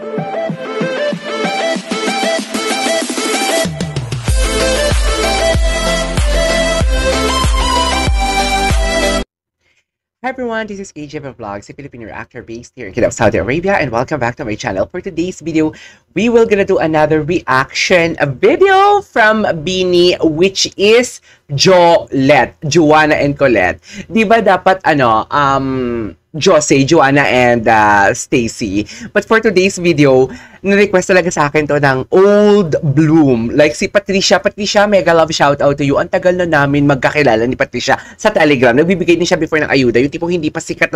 Hi everyone, this is AJ Vlogs, a Filipino actor based here in Kingdom of Saudi Arabia, and welcome back to my channel. For today's video, we will gonna do another reaction video from Beanie, which is Jolette, Joanna and Colette. Di ba dapat Joanna and Stacy. But for today's video, na-request talaga sa akin to ng Old Bloom. Like si Patricia, mega love shout out to you. Ang tagal na namin magkakilala ni Patricia sa Telegram. Nagbibigay din siya before ng ayuda. Yung tipong hindi pa sikat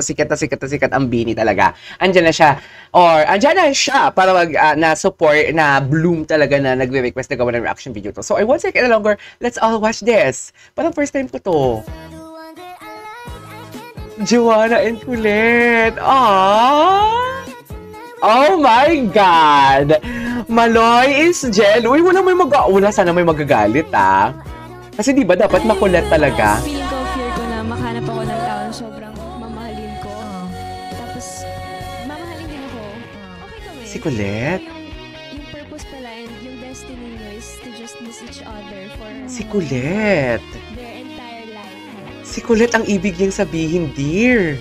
ang Beanie talaga. Andyan na siya. Or andyan na siya para na-support, na Bloom talaga na nagre-request na gawa ng reaction video to. So I won't take it longer. Let's all watch this. Parang first time ko to. Joanna and Colette. Aww! Oh my God! Maloy is Jen. Uy, wala sana may magagalit, ah. Kasi di ba dapat makulit talaga? Feeling ko, fear ko na makahanap ako ng tao sobrang mamahalin ko. Tapos, mamahalin din ako. Okay kami. Si Colette? Yung purpose pala and yung destiny nyo is to just miss each other for Si Colette. their entire life. Si Colette ang ibig niyang sabihin, dear.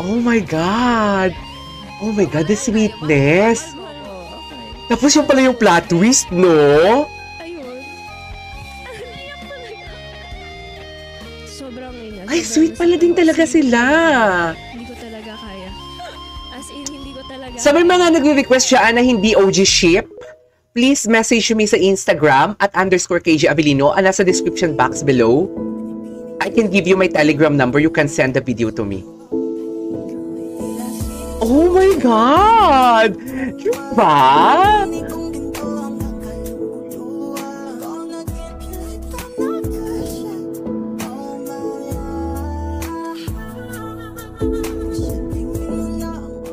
Oh my God! Oh my God, the sweetness! Tapos yung pala yung plot twist, no? Ayun. Naiyak talaga. Sobrang ina. Ay, sweet pala din talaga sila. Hindi ko talaga kaya. As in, hindi ko talaga Sa may mga nagre-request siya na hindi OG ship, please message me sa Instagram at _KJ Avellino, nasa description box below. I can give you my Telegram number. You can send the video to me. Oh my God! Diba?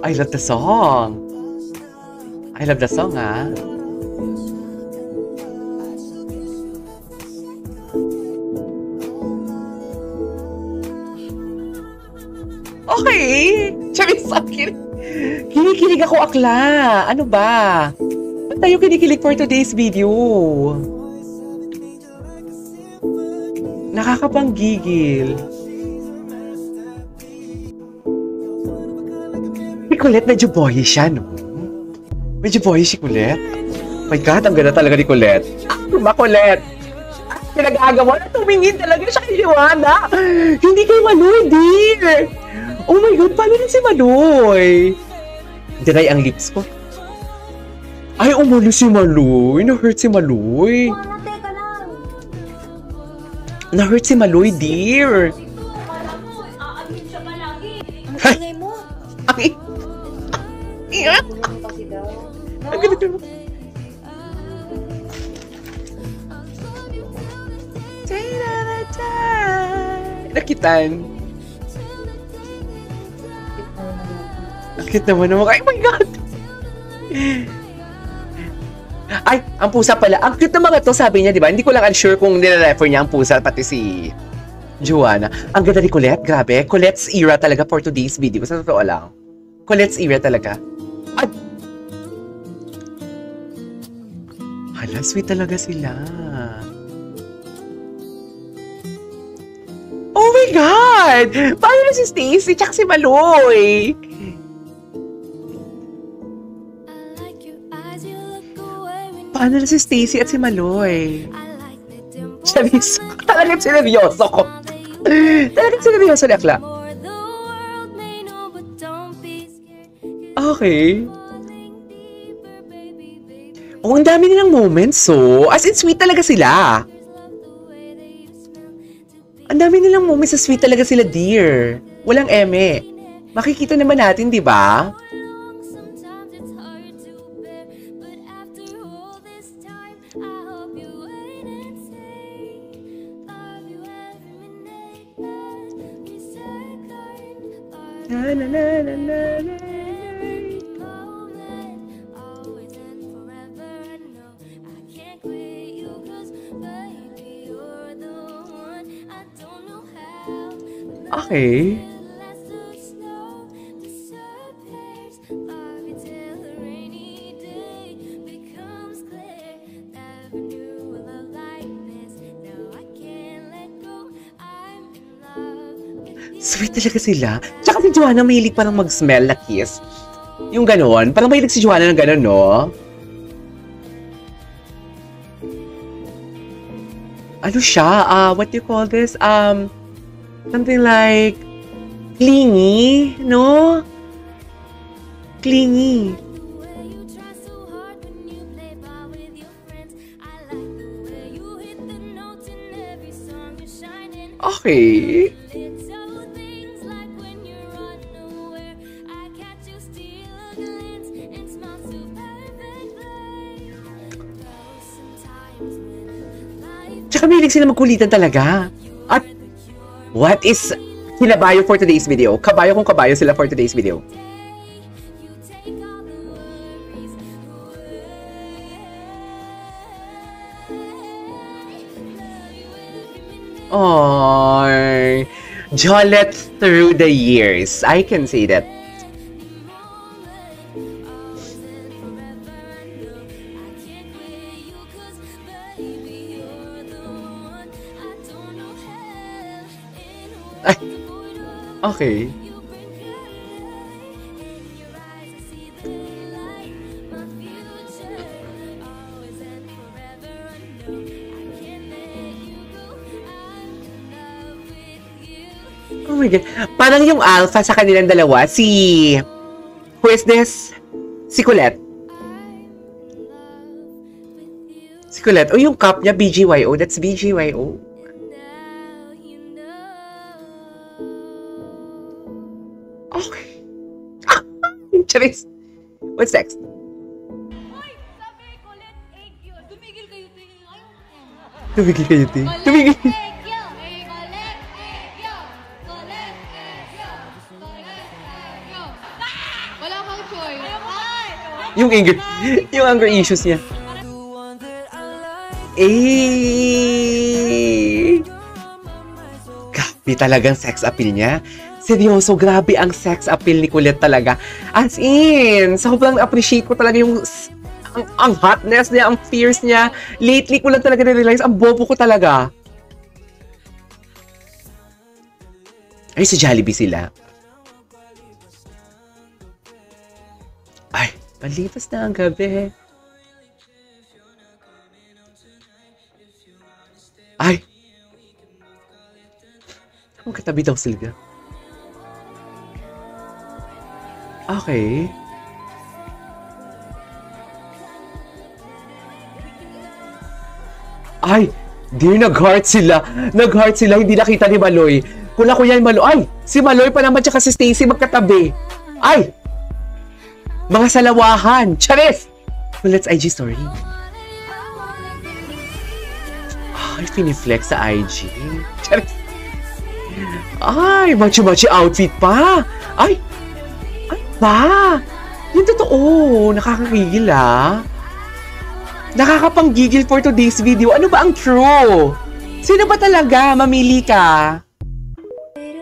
I love the song. I love the song, ah. Okay! Charis, kinikilig ako, akla. Ano ba? Ba't tayo kinikilig for today's video? Nakakapanggigil. Si Colette, medyo boyish siya, no? Medyo boyish si Colette. My God, ang ganda talaga ni Colette. Ah, Colette! Pinag-agawa na tumingin talaga siya kay Joanna. Hindi kay Maloy, dear. Oh my God, paano rin si Maloy? Dry ang lips ko. Ay, umalo si Maloy. Na-hurt si Maloy. Na-hurt si Maloy, dear. Aamin siya palagi. Ang Ay. ingay mo. Ay! Iyak! Ang ganito mo. Nakitan. Ang cute naman naman. Oh my God! Ay, ang pusa pala. Ang cute ng mga to, sabi niya, di ba? Hindi ko lang unsure kung nire-refer niya ang pusa, pati si Joanna. Ang ganda ni Colette, grabe. Colette's era talaga for today's video. Sa totoo lang. Colette's era talaga. Ay! Hala, sweet talaga sila. Oh my God! Paano na si Stacy tsaka si Maloy? Paano na si Stacy at si Maloy? Charis, talagang sineryoso ko. Talagang sineryoso ni Akla. Okay. Oh, ang dami nilang moments, so. As in, sweet talaga sila. Ang dami nilang moments, sweet talaga sila, dear. Walang eme. Makikita naman natin, di ba? Na, na, na, na, na, na. Okay. Sweet talaga sila. Tsaka si Joanna mahilig parang mag-smell na kiss. Yung ganon. Parang mahilig si Joanna ng ganon, no? Ano siya? What do you call this? Something like clingy, no? Clingy. Okay. Tsaka mahilig sila magkulitan talaga. At what is kinabayo for today's video? Kabayo kung kabayo sila for today's video. Oh, Jolette through the years. I can say that. Ay, okay. Oh my God. Parang yung alpha sa kanilang dalawa, who is this? Si Colette. Si Colette. Oh, yung cup niya, BGYO. That's BGYO. Okay. Charis. What's next? Hoy! Sabi, Colette, egg yun. Tumigil kayo, tingin. Ayaw. Tumigil kayo, Ting. Tumigil. Egg yun. Colette, egg yun. Colette, egg yun. Colette, egg yun. Wala kang choice. Yung anger issues niya. Grabe talagang sex appeal niya. Seryoso, grabe ang sex appeal ni Colette talaga. As in, sobrang appreciate ko talaga yung ang hotness niya, ang fierce niya. Lately ko lang talaga na-realize, ang bobo ko talaga. Ay, sa Jollibee sila. Ay, palipas na ang gabi. Ay! Ang katabi daw sila. Okay. Ay! Dear, nag-heart sila. Nag-heart sila. Hindi nakita ni Maloy. Kula ko yan, Maloy. Ay! Si Maloy pa naman tsaka si Stacy magkatabi. Ay! Mga salawahan. Charis! Well, let's IG story. Ay, piniflex sa IG. Charis! Ay! Machi-machi outfit pa! Ay! Ba? Yung totoo, nakakagigil Nakakapanggigil for today's video. Ano ba ang true? Sino ba talaga? Mamili ka.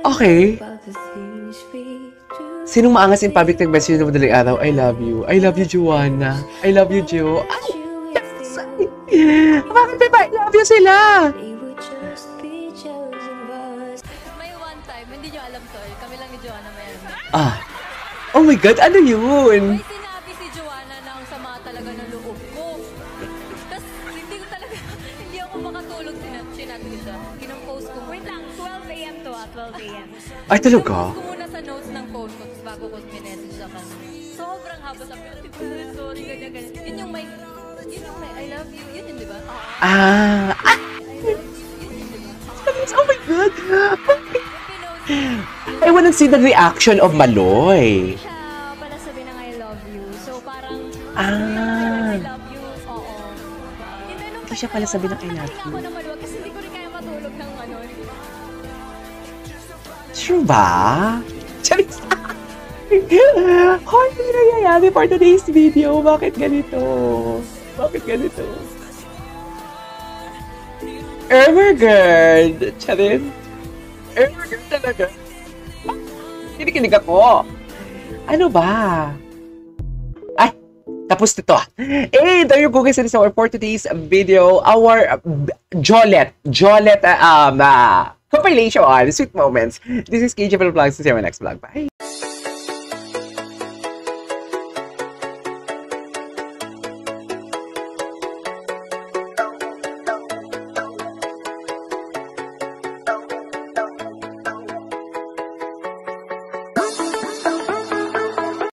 Okay. Sinong maangas in public nag-message na madaling araw? I love you. I love you, Joanna. I love you, Jo. Ay, yes! Bakit ba? I love you sila. May one time, hindi nyo alam to. Kami lang ni Joanna may alam. Oh my God, ano yun? May sinabi si Joanna na ang sama talaga ng loob ko. Tapos hindi ko talaga, hindi ako makatulog. Sinat kita. Kinompose ko. Wait lang, 12 a.m. to 12 a.m. Ay, talaga? Ko muna sa notes ng phone ko bago ko minessage sa kanya. Sobrang haba sa pinag sorry, ganyan. Yun yung may, I love you. Yun yun, di ba? Oh my God! I wanna see the reaction of Maloy. Siya pala sabi ng I love you. So parang, Ah. I love you. Oo. Hindi siya pala sabi ng I love you. Ako na maluwag kasi hindi ko rin kaya matulog ng ano. True ba? Charis! Hoy, hindi nangyayari for today's video. Bakit ganito? Bakit ganito? Evergirl! Charis! girl talaga. Kinikinig ako. Ano ba? Ay, tapos nito. Hey, there you go guys. This is our for today's video. Our Jolette compilation. Sweet moments. This is KJ Vlogs. See you in my next vlog. Bye.